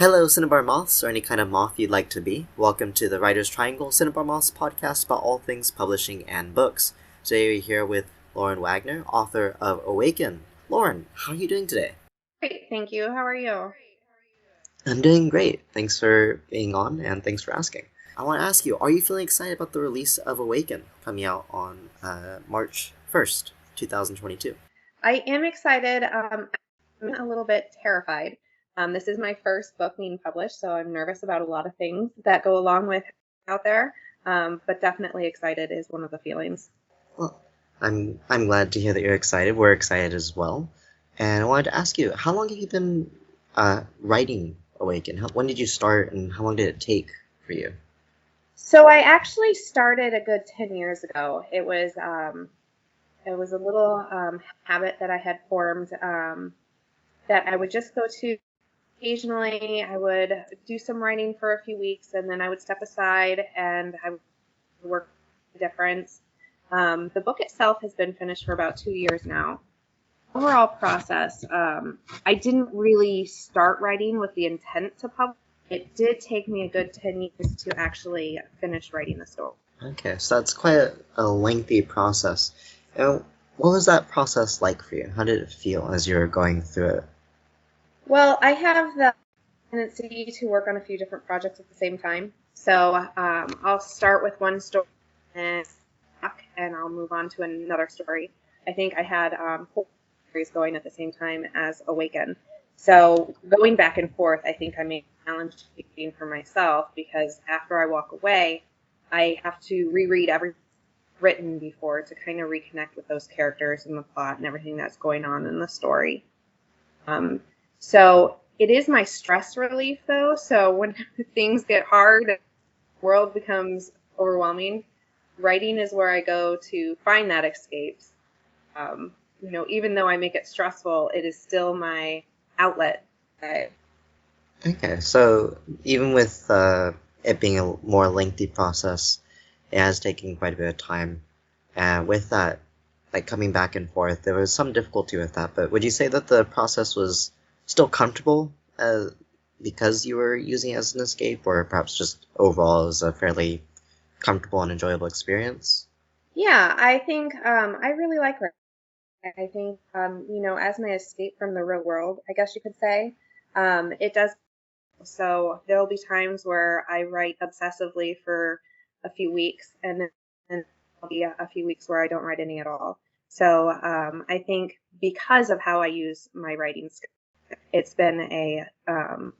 Hello, Cinnabar Moths, or any kind of moth you'd like to be. Welcome to the Writer's Triangle Cinnabar Moths podcast about all things publishing and books. Today we're here with Lauren Wagner, author of Awaken. Lauren, how are you doing today? Great, thank you. How are you? I'm doing great. Thanks for being on, and thanks for asking. I want to ask you, are you feeling excited about the release of Awaken coming out on March 1st, 2022? I am excited. I'm a little bit terrified. This is my first book being published, so I'm nervous about a lot of things that go along with out there. But definitely excited is one of the feelings. Well, I'm glad to hear that you're excited. We're excited as well. And I wanted to ask you, how long have you been writing Awaken? When did you start, and how long did it take for you? So I actually started a good 10 years ago. It was a little habit that I had formed that I would just go to occasionally. I would do some writing for a few weeks, and then I would step aside and I would work the difference. The book itself has been finished for about 2 years now. Overall process, I didn't really start writing with the intent to publish. It did take me a good 10 years to actually finish writing the story. Okay, so that's quite a lengthy process. And what was that process like for you? How did it feel as you were going through it? Well, I have the tendency to work on a few different projects at the same time. So I'll start with one story and I'll move on to another story. I think I had 4 stories going at the same time as Awaken. So going back and forth, I think I made a challenge for myself because after I walk away, I have to reread everything written before to kind of reconnect with those characters and the plot and everything that's going on in the story. So it is my stress relief, though. So when things get hard, the world becomes overwhelming, writing is where I go to find that escape. Even though I make it stressful, it is still my outlet. Okay, so even with it being a more lengthy process, it has taken quite a bit of time. And with that, like coming back and forth, there was some difficulty with that. But would you say that the process was still comfortable because you were using it as an escape, or perhaps just overall as a fairly comfortable and enjoyable experience? Yeah, I think I really like writing. I think, as my escape from the real world, I guess you could say, it does. So there'll be times where I write obsessively for a few weeks, and then there'll be a few weeks where I don't write any at all. So I think because of how I use my writing skill, it's been a kind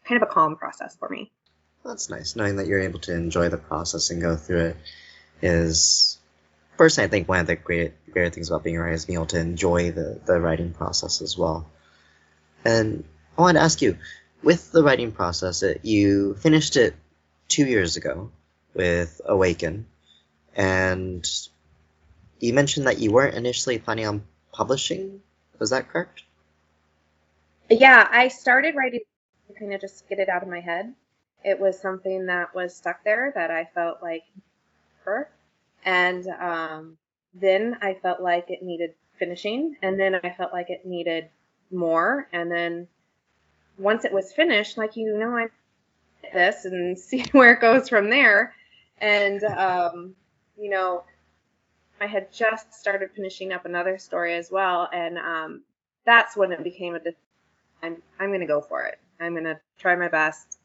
of a calm process for me. That's nice. Knowing that you're able to enjoy the process and go through it is, personally, I think one of the great things about being a writer is being able to enjoy the writing process as well. And I wanted to ask you, with the writing process, you finished it 2 years ago with Awaken, and you mentioned that you weren't initially planning on publishing. Was that correct? Yeah, I started writing to kind of just get it out of my head. It was something that was stuck there that I felt like her. And then I felt like it needed finishing. And then I felt like it needed more. And then once it was finished, I did this and see where it goes from there. And, I had just started finishing up another story as well. And that's when it became I'm going to go for it. I'm going to try my best.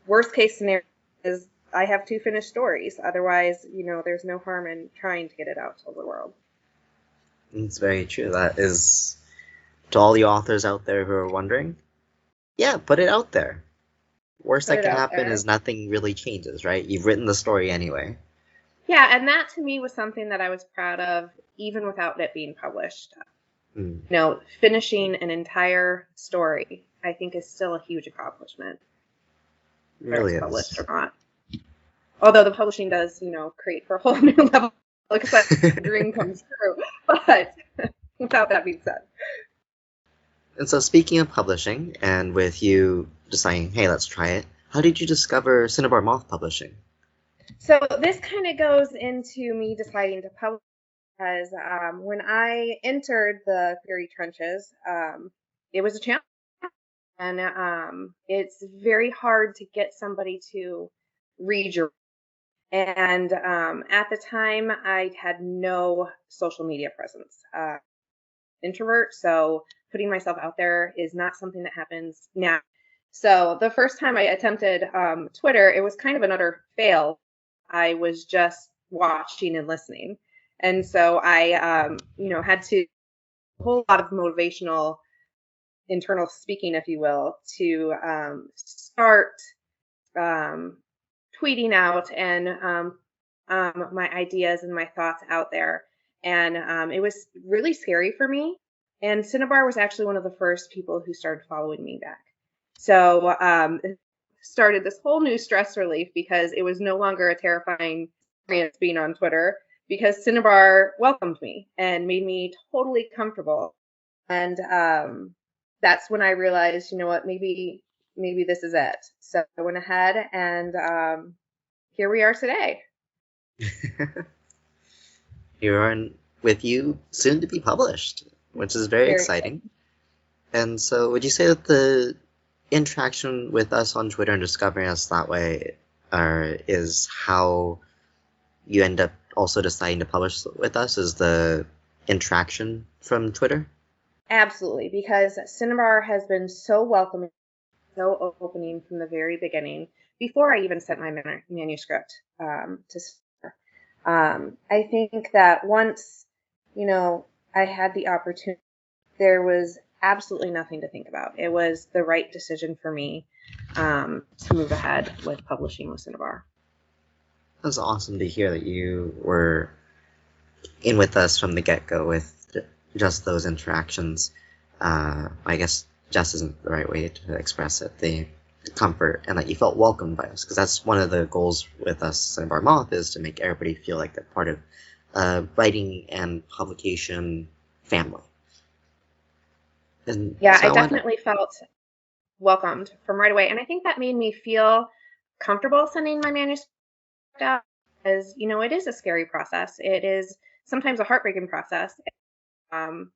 Worst case scenario is I have 2 finished stories. Otherwise, there's no harm in trying to get it out to the world. It's very true. That is, to all the authors out there who are wondering, yeah, put it out there. Worst Put that it can out happen there. is nothing really changes, right? You've written the story anyway. Yeah, and that to me was something that I was proud of, even without it being published. Mm, Finishing an entire story, I think, is still a huge accomplishment, it whether really it's published is. or not. Although the publishing does, create for a whole new level of success, the dream comes true. But without that being said. And so, speaking of publishing, and with you deciding, hey, let's try it, how did you discover Cinnabar Moth Publishing? So this kind of goes into me deciding to publish because when I entered the theory trenches, it was a challenge. and it's very hard to get somebody to read your. And at the time, I had no social media presence. Introvert, so putting myself out there is not something that happens now. So the first time I attempted Twitter, it was kind of an utter fail. I was just watching and listening, and so I, had to a whole lot of motivational internal speaking, if you will, to start um, tweeting out and my ideas and my thoughts out there. And it was really scary for me. And Cinnabar was actually one of the first people who started following me back. So it started this whole new stress relief because it was no longer a terrifying experience being on Twitter because Cinnabar welcomed me and made me totally comfortable. And that's when I realized, you know what, maybe this is it. So I went ahead and here we are today. Here on with you, soon to be published, which is very exciting. And so, would you say that the interaction with us on Twitter and discovering us that way is how you end up also deciding to publish with us? Is the interaction from Twitter? Absolutely, because Cinnabar has been so welcoming, so opening from the very beginning, before I even sent my manuscript to Cinnabar. I think that once, I had the opportunity, there was absolutely nothing to think about. It was the right decision for me to move ahead with publishing with Cinnabar. That's awesome to hear that you were in with us from the get-go with just those interactions. I guess just isn't the right way to express it. The comfort and that you felt welcomed by us, because that's one of the goals with us, Cinnabar Moth, is to make everybody feel like they're part of writing and publication family. And yeah, so I definitely felt welcomed from right away, and I think that made me feel comfortable sending my manuscript out, because it is a scary process. It is sometimes a heartbreaking process. And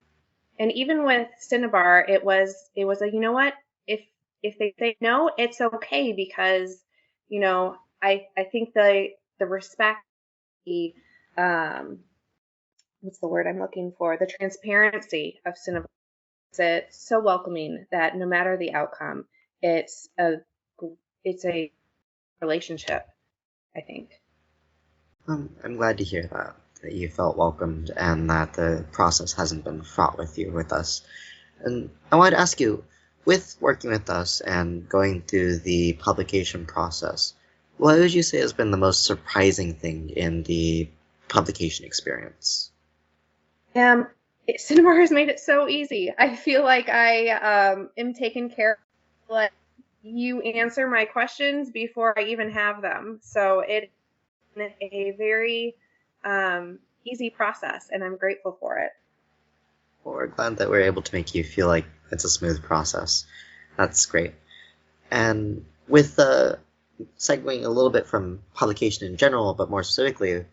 even with Cinnabar, it was a, what, if they say no, it's okay, because I think the respect, the what's the word I'm looking for, the transparency of Cinnabar, it's so welcoming that no matter the outcome, it's a relationship, I think. I'm glad to hear that you felt welcomed and that the process hasn't been fraught with you with us. And I wanted to ask you, with working with us and going through the publication process, what would you say has been the most surprising thing in the publication experience? Cinnabar has made it so easy. I feel like I am taken care of. Like, you answer my questions before I even have them. So it's a very easy process, and I'm grateful for it. Well, we're glad that we're able to make you feel like it's a smooth process. That's great. And with segueing a little bit from publication in general, but more specifically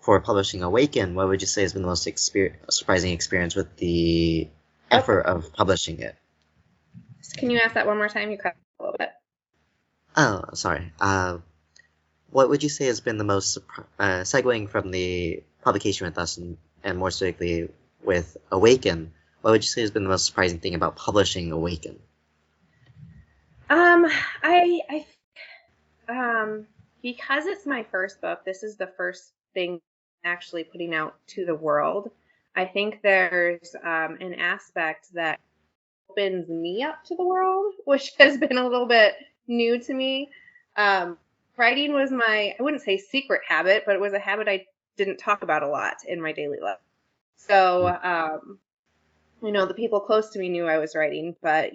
for publishing Awaken, what would you say has been the most surprising experience with the effort of publishing it? Can you ask that one more time? You cut a little bit. Oh, sorry. What would you say has been the most segueing from the publication with us and more specifically with Awaken? What would you say has been the most surprising thing about publishing Awaken? Because it's my first book, this is the first thing actually putting out to the world. I think there's an aspect that opens me up to the world, which has been a little bit new to me. Writing was I wouldn't say secret habit, but it was a habit I didn't talk about a lot in my daily life. So, the people close to me knew I was writing, but,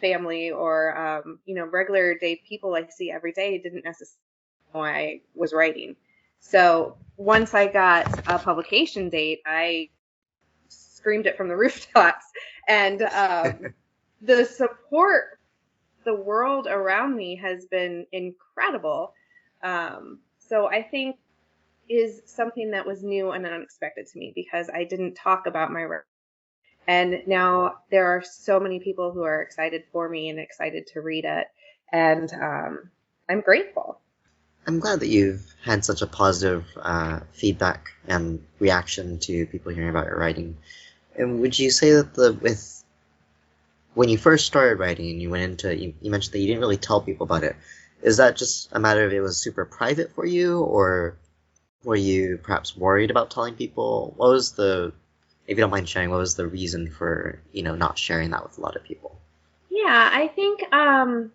family or, regular day people I see every day didn't necessarily know I was writing. So once I got a publication date, I screamed it from the rooftops, and the support, the world around me has been incredible. So I think is something that was new and unexpected to me, because I didn't talk about my work. And now there are so many people who are excited for me and excited to read it. And I'm grateful. I'm glad that you've had such a positive feedback and reaction to people hearing about your writing. And would you say that with when you first started writing and you went into you mentioned that you didn't really tell people about it, is that just a matter of it was super private for you, or were you perhaps worried about telling people? What was the, if you don't mind sharing, what was the reason for not sharing that with a lot of people? Yeah, I think I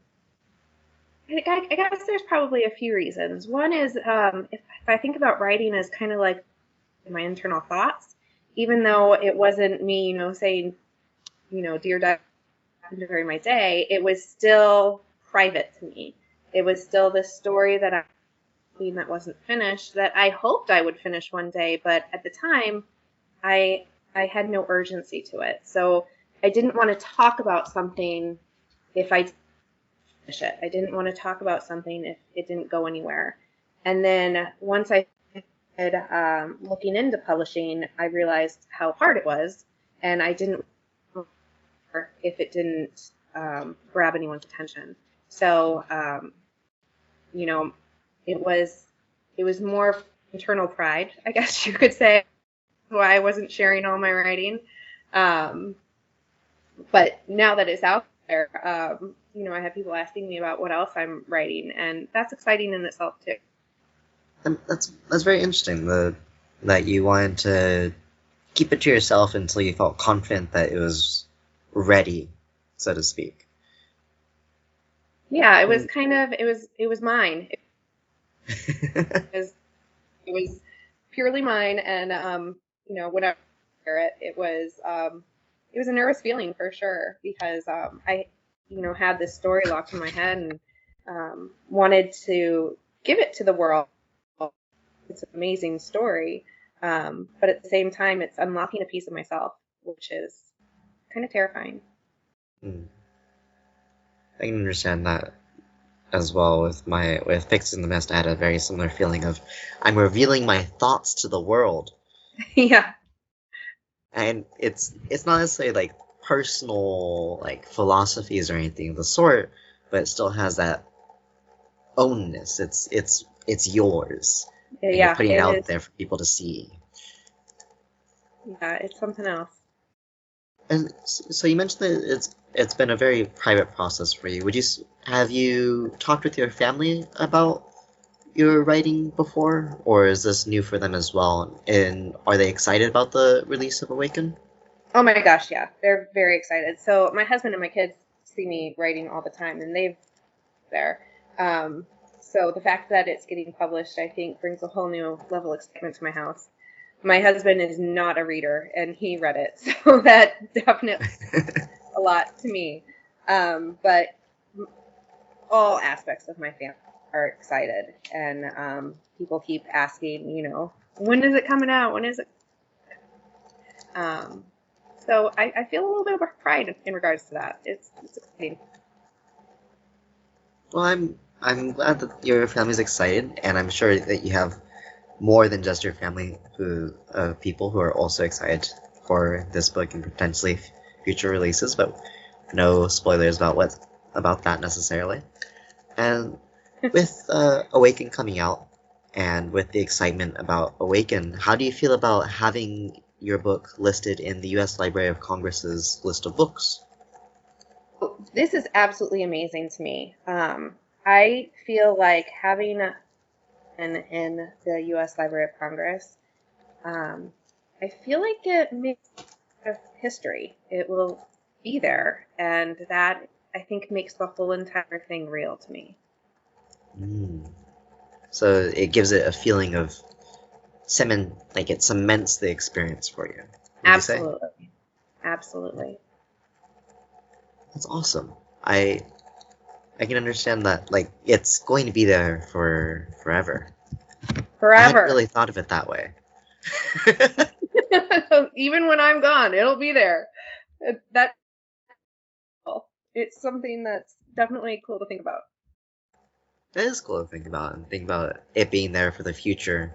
guess there's probably a few reasons. One is if I think about writing as kind of like my internal thoughts, even though it wasn't me, saying, dear diary during my day, it was still private to me. It was still the story that wasn't finished that I hoped I would finish one day, but at the time, I I had no urgency to it. So I didn't want to talk about something if I finish it. I didn't want to talk about something if it didn't go anywhere. And then once I started looking into publishing, I realized how hard it was, and I didn't if it didn't grab anyone's attention. So you know, it was more internal pride, I guess you could say, why I wasn't sharing all my writing. Um, but now that it's out there, I have people asking me about what else I'm writing, and that's exciting in itself too. And that's very interesting. That you wanted to keep it to yourself until you felt confident that it was ready, so to speak. Yeah, it was And kind of it was mine. It was purely mine, and whenever I hear it, it was a nervous feeling for sure because I had this story locked in my head and wanted to give it to the world. It's an amazing story, but at the same time, it's unlocking a piece of myself, which is kind of terrifying. mm, I can understand that as well with Fixing the Mist. I had a very similar feeling of I'm revealing my thoughts to the world, Yeah, and it's not necessarily like personal like philosophies or anything of the sort, but it still has that ownness. It's yours, and you're yeah, putting it it out is. there for people to see. Yeah, it's something else. And so you mentioned that it's been a very private process for you. Have you talked with your family about your writing before, or is this new for them as well? And are they excited about the release of Awaken? Oh my gosh, yeah, they're very excited. So my husband and my kids see me writing all the time, and they've there. Um, so the fact that it's getting published, I think, brings a whole new level of excitement to my house. My husband is not a reader, and he read it, so that definitely a lot to me. But all aspects of my family are excited, and people keep asking, when is it coming out? When is it? Um, so I feel a little bit of pride in regards to that. It's exciting. Well, I'm glad that your family's excited, and I'm sure that you have more than just your family who people who are also excited for this book and potentially future releases, but no spoilers about that necessarily. And with Awaken coming out, and with the excitement about Awaken, how do you feel about having your book listed in the U.S. Library of Congress's list of books? This is absolutely amazing to me. I feel like having in the U.S. Library of Congress, um, I feel like it makes history. It will be there, and that I think makes the whole entire thing real to me. Mm. So it gives it a feeling of like it cements the experience for you. Would you say? Absolutely, absolutely. That's awesome. I can understand that. Like it's going to be there for forever. I hadn't Forever. really thought of it that way. Even when I'm gone, it'll be there. That's cool. It's something that's definitely cool to think about. That is cool to think about and think about it being there for the future.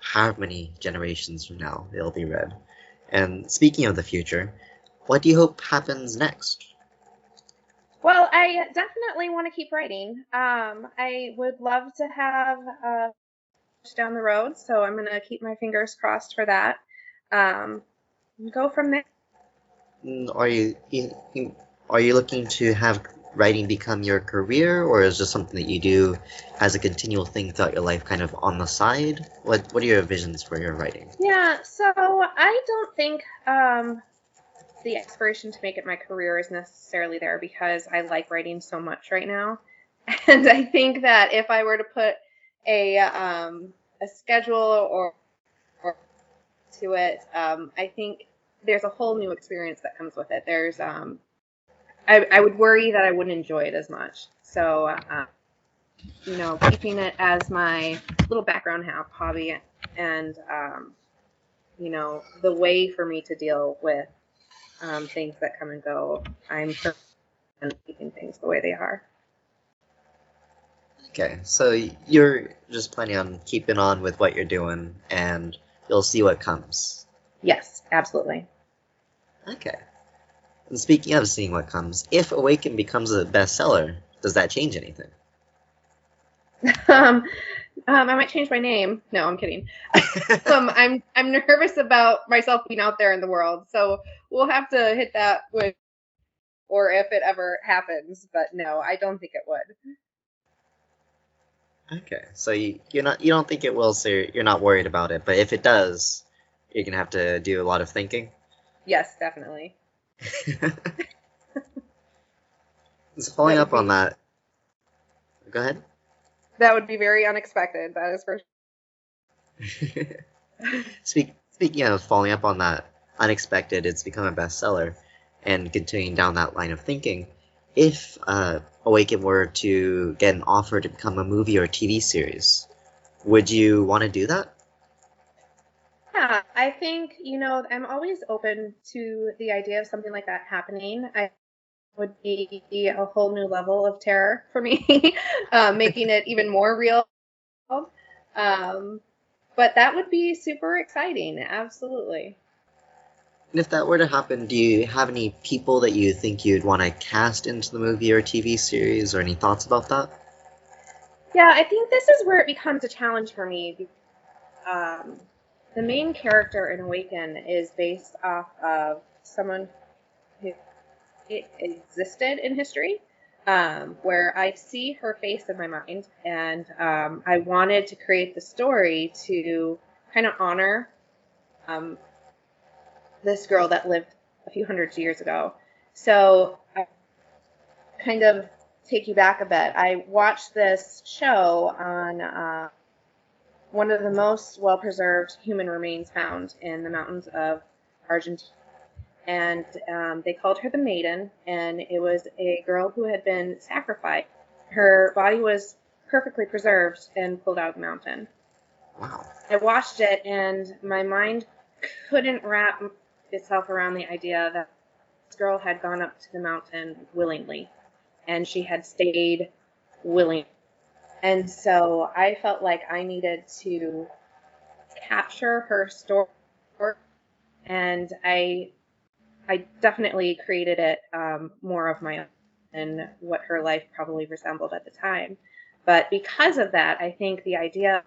How many generations from now it'll be read, And speaking of the future, what do you hope happens next? Well, I definitely want to keep writing. I would love to have down the road, so I'm gonna keep my fingers crossed for that. Um, go from there. Are are you looking to have writing become your career, or is it just something that you do as a continual thing throughout your life, kind of on the side? What are your visions for your writing? Yeah, so I don't think the aspiration to make it my career is necessarily there because I like writing so much right now, and I think that if I were to put a schedule or to it, I think there's a whole new experience that comes with it. I would worry that I wouldn't enjoy it as much. So, keeping it as my little background hobby and, the way for me to deal with things that come and go, I'm keeping things the way they are. Okay, so you're just planning on keeping on with what you're doing, and you'll see what comes. Yes, absolutely. Okay. And speaking of seeing what comes, if Awaken becomes a bestseller, does that change anything? I might change my name. No, I'm kidding. I'm nervous about myself being out there in the world, so we'll have to hit that with, or if it ever happens. But no, I don't think it would. Okay, so you don't think it will, so you're not worried about it. But if it does, you're gonna have to do a lot of thinking. Yes, definitely. So following up on that, go ahead. That would be very unexpected. That is for sure. Speaking of following up on that, unexpected, it's become a bestseller, and continuing down that line of thinking, if Awaken were to get an offer to become a movie or a TV series, would you want to do that? Yeah, I think, I'm always open to the idea of something like that happening. I would be a whole new level of terror for me, making it even more real. Um, but that would be super exciting. Absolutely. And if that were to happen, do you have any people that you think you'd want to cast into the movie or TV series, or any thoughts about that? Yeah, I think this is where it becomes a challenge for me. Um, the main character in Awaken is based off of someone who existed in history, where I see her face in my mind, and I wanted to create the story to kind of honor um, this girl that lived a few hundred years ago. So I kind of take you back a bit. I watched this show on one of the most well-preserved human remains found in the mountains of Argentina. And they called her the Maiden, and it was a girl who had been sacrificed. Her body was perfectly preserved and pulled out of the mountain. Wow. I watched it, and my mind couldn't wrap itself around the idea that this girl had gone up to the mountain willingly, and she had stayed willing. And so I felt like I needed to capture her story, and I definitely created it more of my own than what her life probably resembled at the time. But because of that, I think the idea of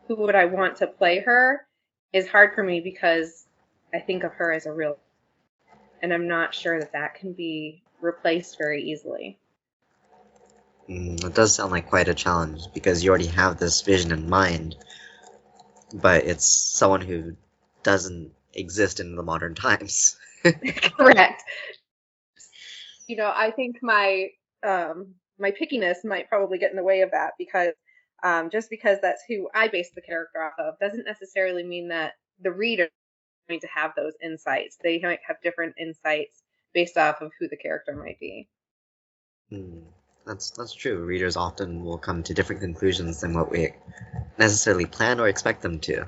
who would I want to play her is hard for me because I think of her as a real, and I'm not sure that that can be replaced very easily. It does sound like quite a challenge because you already have this vision in mind, but it's someone who doesn't exist in the modern times. Correct. I think my pickiness might probably get in the way of that because just because that's who I base the character off of doesn't necessarily mean that the reader is going to have those insights. They might have different insights based off of who the character might be. That's true. Readers often will come to different conclusions than what we necessarily plan or expect them to,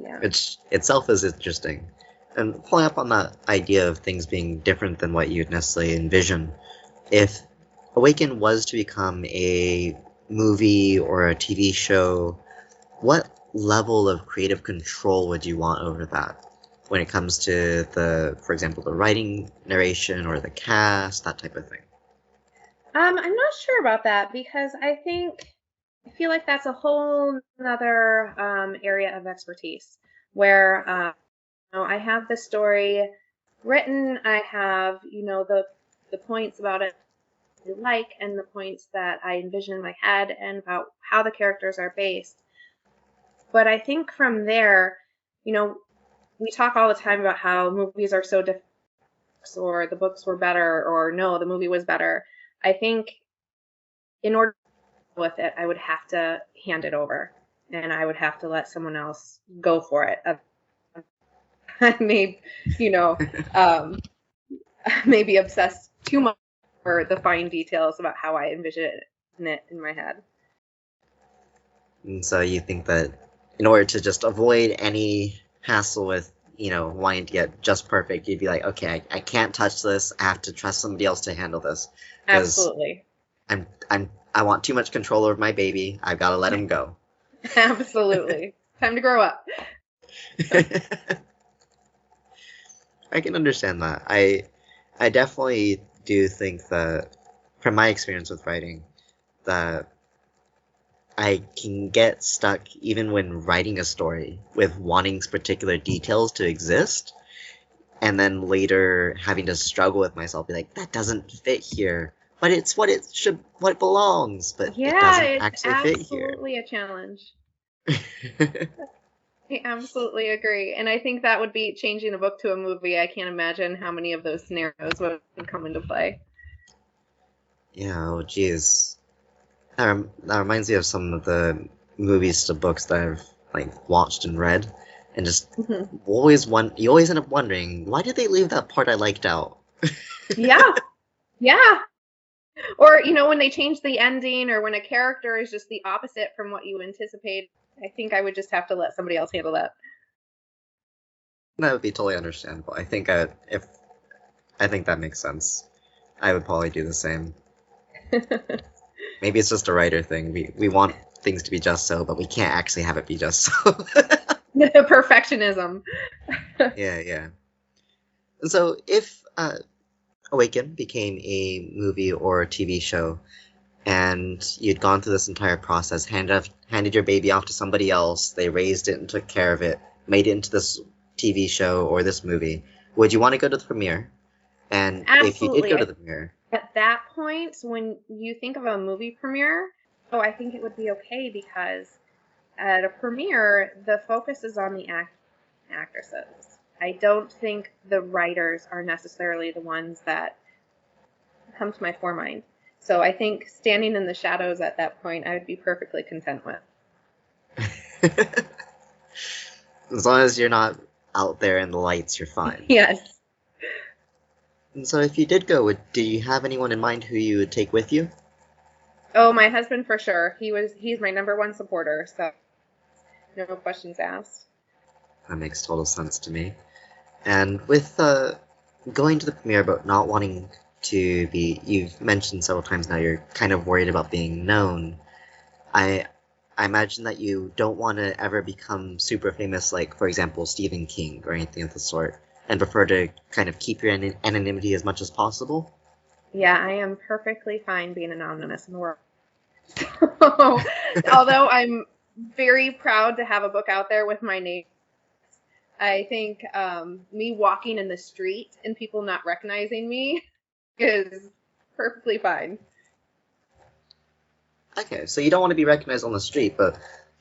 Yeah. which itself is interesting. And following up on that idea of things being different than what you'd necessarily envision, if Awaken was to become a movie or a TV show, what level of creative control would you want over that? when it comes to for example, the writing, narration, or the cast, that type of thing? I'm not sure about that because I feel like that's a whole another area of expertise where I have the story written. I have, the points about it I like and the points that I envision in my head and about how the characters are based. But I think from there, we talk all the time about how movies are so different or the books were better or no, the movie was better. I think in order to deal with it, I would have to hand it over and I would have to let someone else go for it. I may, you know, um, maybe obsessed too much for the fine details about how I envision it in my head. And so you think that in order to just avoid any hassle with, wanting to get just perfect, you'd be like, okay, I can't touch this. I have to trust somebody else to handle this. Absolutely. I want too much control over my baby. I've got to let him go. Absolutely. Time to grow up. I can understand that. I definitely do think that, from my experience with writing, that I can get stuck even when writing a story with wanting particular details to exist, and then later having to struggle with myself, be like, that doesn't fit here. But it's what belongs, but it Yeah, doesn't it's actually fit here. absolutely a challenge. I absolutely agree. And I think that would be changing a book to a movie. I can't imagine how many of those scenarios would come into play. Yeah, oh geez. That reminds me of some of the movies to books that I've watched and read, and just Mm-hmm. you always end up wondering, why did they leave that part I liked out? Yeah, yeah. Or, when they change the ending or when a character is just the opposite from what you anticipate, I think I would just have to let somebody else handle that. That would be totally understandable. I think that makes sense. I would probably do the same. Maybe it's just a writer thing. We want things to be just so, but we can't actually have it be just so. Perfectionism. Yeah. So if Awaken became a movie or a TV show, and you'd gone through this entire process, handed your baby off to somebody else, they raised it and took care of it, made it into this TV show or this movie, would you want to go to the premiere? And if you did Absolutely. go to the premiere, At that point, when you think of a movie premiere, I think it would be okay because at a premiere, the focus is on the actresses. I don't think the writers are necessarily the ones that come to my foremind. So I think standing in the shadows at that point, I would be perfectly content with. as long as you're not out there in the lights, you're fine. Yes. And so if you did go, do you have anyone in mind who you would take with you? Oh, my husband for sure. He's my number one supporter, so no questions asked. That makes total sense to me. And with going to the premiere but not wanting to be, you've mentioned several times now you're kind of worried about being known. I imagine that you don't want to ever become super famous, like, for example, Stephen King or anything of the sort, and prefer to kind of keep your anonymity as much as possible. Yeah, I am perfectly fine being anonymous in the world. Although I'm very proud to have a book out there with my name, I think me walking in the street and people not recognizing me is perfectly fine. Okay, so you don't want to be recognized on the street, but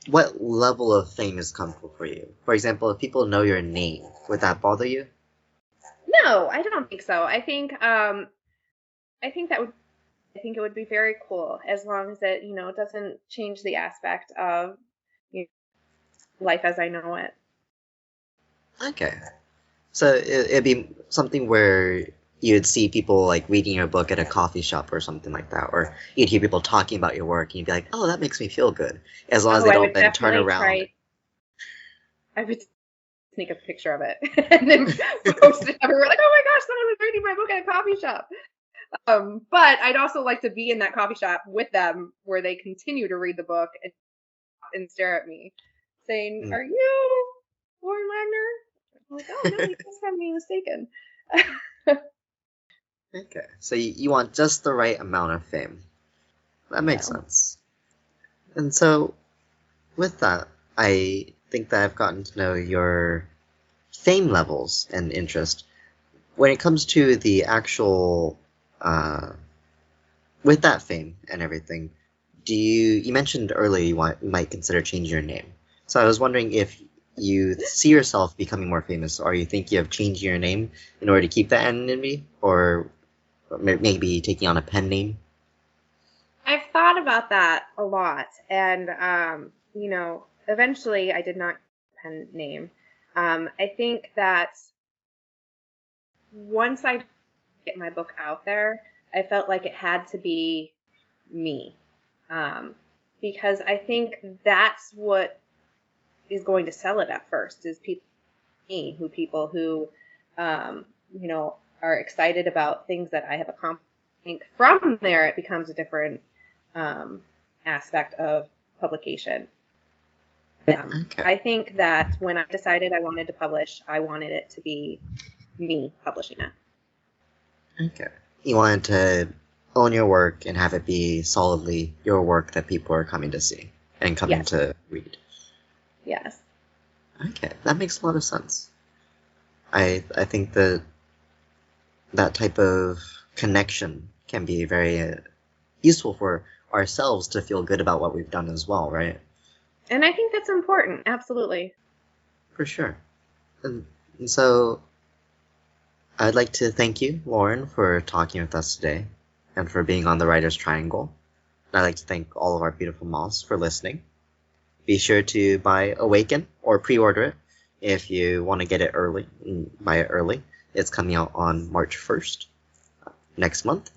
what level of fame is comfortable for you? For example, if people know your name, would that bother you? No, I don't think so. I think that would I think it would be very cool as long as it, doesn't change the aspect of life as I know it. Okay. So it'd be something where you'd see people reading your book at a coffee shop or something like that, or you'd hear people talking about your work and you'd be like, "Oh, that makes me feel good." As long as they I don't would then turn definitely around. I would sneak a picture of it and then post it everywhere. Like, oh my gosh, someone was reading my book at a coffee shop. But I'd also like to be in that coffee shop with them where they continue to read the book and stare at me saying, Mm. "Are you Lauren Wagner?" I'm like, oh no, you guys have me mistaken. Okay, so you want just the right amount of fame. That makes Yeah. sense. And so, with that, I think that I've gotten to know your fame levels and interest. When it comes to the actual, with that fame and everything, you mentioned earlier you might consider changing your name. So I was wondering if you see yourself becoming more famous, or you think you have changed your name in order to keep that anonymity, or maybe taking on a pen name. I've thought about that a lot, and eventually I did not pen name. I think that once I get my book out there, I felt like it had to be me, um, because I think that's what is going to sell it at first is people who um, are excited about things that I have accomplished. I think from there it becomes a different um, aspect of publication. Okay. I think that when I decided I wanted to publish, I wanted it to be me publishing it. Okay. You wanted to own your work and have it be solidly your work that people are coming to see and coming Yes. to read. Yes. Okay, that makes a lot of sense. I think that that type of connection can be very useful for ourselves to feel good about what we've done as well, right? And I think that's important. Absolutely. For sure. And so I'd like to thank you, Lauren, for talking with us today and for being on the Writer's Triangle. And I'd like to thank all of our beautiful moms for listening. Be sure to buy Awaken or pre-order it if you want to get it early. Buy it early. It's coming out on March 1st, next month,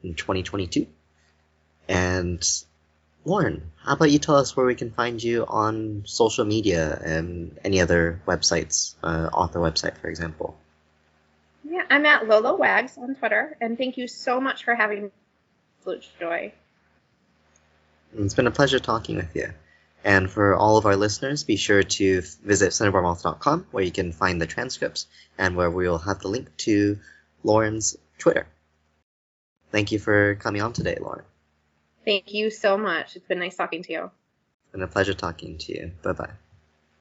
in 2022. And Lauren, how about you tell us where we can find you on social media and any other websites, author website, for example? Yeah, I'm at Lola Wags on Twitter, and thank you so much for having me. Absolute joy. It's been a pleasure talking with you. And for all of our listeners, be sure to visit centerbarmouth.com where you can find the transcripts and where we will have the link to Lauren's Twitter. Thank you for coming on today, Lauren. Thank you so much. It's been nice talking to you. It's been a pleasure talking to you. Bye-bye.